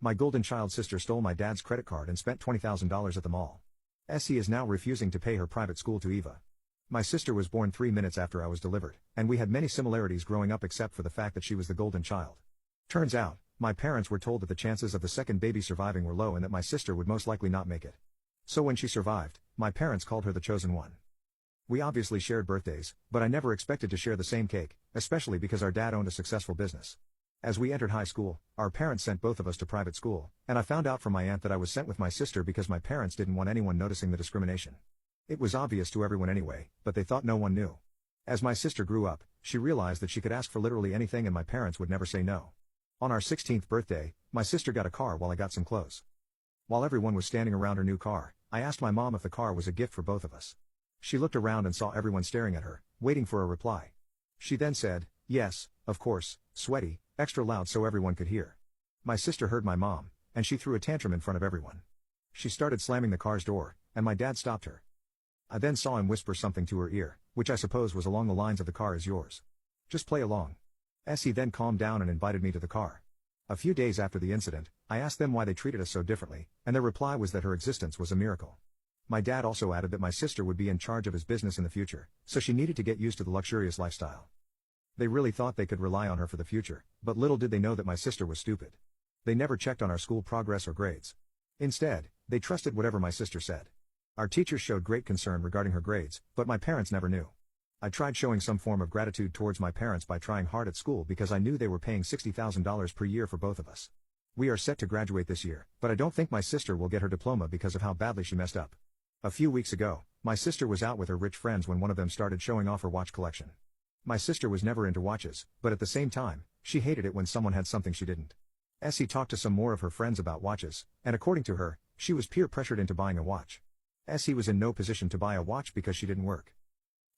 My golden child sister stole my dad's credit card and spent $20,000 at the mall. Essie is now refusing to pay her private school to Eva. My sister was born 3 minutes after I was delivered, and we had many similarities growing up except for the fact that she was the golden child. Turns out, my parents were told that the chances of the second baby surviving were low and that my sister would most likely not make it. So when she survived, my parents called her the chosen one. We obviously shared birthdays, but I never expected to share the same cake, especially because our dad owned a successful business. As we entered high school, our parents sent both of us to private school, and I found out from my aunt that I was sent with my sister because my parents didn't want anyone noticing the discrimination. It was obvious to everyone anyway, but they thought no one knew. As my sister grew up, she realized that she could ask for literally anything and my parents would never say no. On our 16th birthday, my sister got a car while I got some clothes. While everyone was standing around her new car, I asked my mom if the car was a gift for both of us. She looked around and saw everyone staring at her, waiting for a reply. She then said, "Yes, of course," sweaty, extra loud so everyone could hear. My sister heard my mom, and she threw a tantrum in front of everyone. She started slamming the car's door, and my dad stopped her. I then saw him whisper something to her ear, which I suppose was along the lines of "the car is yours. Just play along." Essie then calmed down and invited me to the car. A few days after the incident, I asked them why they treated us so differently, and their reply was that her existence was a miracle. My dad also added that my sister would be in charge of his business in the future, so she needed to get used to the luxurious lifestyle. They really thought they could rely on her for the future, but little did they know that my sister was stupid. They never checked on our school progress or grades. Instead, they trusted whatever my sister said. Our teachers showed great concern regarding her grades, but my parents never knew. I tried showing some form of gratitude towards my parents by trying hard at school because I knew they were paying $60,000 per year for both of us. We are set to graduate this year, but I don't think my sister will get her diploma because of how badly she messed up. A few weeks ago, my sister was out with her rich friends when one of them started showing off her watch collection. My sister was never into watches, but at the same time, she hated it when someone had something she didn't. Essie talked to some more of her friends about watches, and according to her, she was peer pressured into buying a watch. Essie was in no position to buy a watch because she didn't work.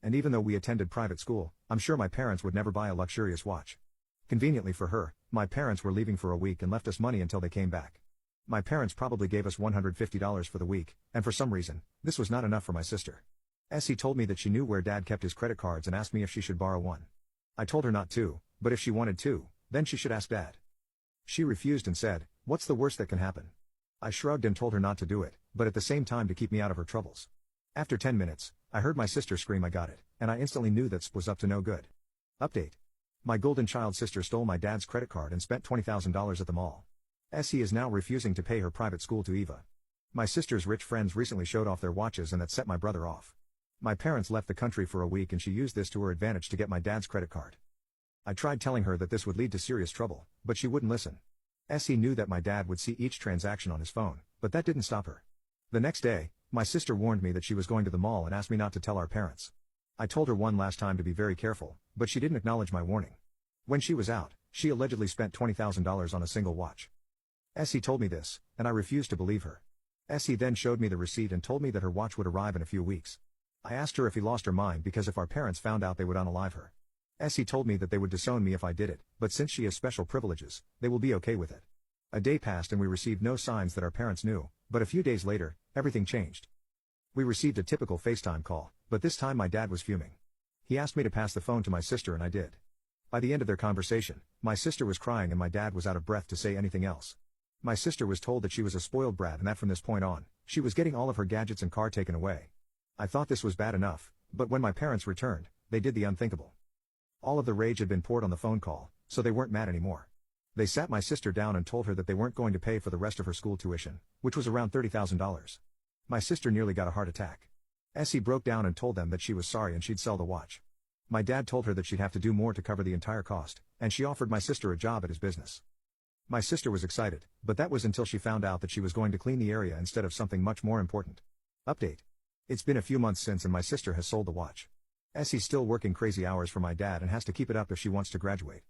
And even though we attended private school, I'm sure my parents would never buy a luxurious watch. Conveniently for her, my parents were leaving for a week and left us money until they came back. My parents probably gave us $150 for the week, and for some reason, this was not enough for my sister. Essie told me that she knew where dad kept his credit cards and asked me if she should borrow one. I told her not to, but if she wanted to, then she should ask dad. She refused and said, "What's the worst that can happen?" I shrugged and told her not to do it, but at the same time to keep me out of her troubles. After 10 minutes, I heard my sister scream, "I got it," and I instantly knew that was up to no good. Update. My golden child sister stole my dad's credit card and spent $20,000 at the mall. Essie is now refusing to pay her private school to Eva. My sister's rich friends recently showed off their watches and that set my brother off. My parents left the country for a week and she used this to her advantage to get my dad's credit card. I tried telling her that this would lead to serious trouble, but she wouldn't listen. Essie knew that my dad would see each transaction on his phone, but that didn't stop her. The next day, my sister warned me that she was going to the mall and asked me not to tell our parents. I told her one last time to be very careful, but she didn't acknowledge my warning. When she was out, she allegedly spent $20,000 on a single watch. Essie told me this, and I refused to believe her. Essie then showed me the receipt and told me that her watch would arrive in a few weeks. I asked her if he lost her mind because if our parents found out they would unalive her. Essie told me that they would disown me if I did it, but since she has special privileges, they will be okay with it. A day passed and we received no signs that our parents knew, but a few days later, everything changed. We received a typical FaceTime call, but this time my dad was fuming. He asked me to pass the phone to my sister and I did. By the end of their conversation, my sister was crying and my dad was out of breath to say anything else. My sister was told that she was a spoiled brat and that from this point on, she was getting all of her gadgets and car taken away. I thought this was bad enough, but when my parents returned, they did the unthinkable. All of the rage had been poured on the phone call, so they weren't mad anymore. They sat my sister down and told her that they weren't going to pay for the rest of her school tuition, which was around $30,000. My sister nearly got a heart attack. Essie broke down and told them that she was sorry and she'd sell the watch. My dad told her that she'd have to do more to cover the entire cost, and she offered my sister a job at his business. My sister was excited, but that was until she found out that she was going to clean the area instead of something much more important. Update. It's been a few months since and my sister has sold the watch. Essie's still working crazy hours for my dad and has to keep it up if she wants to graduate.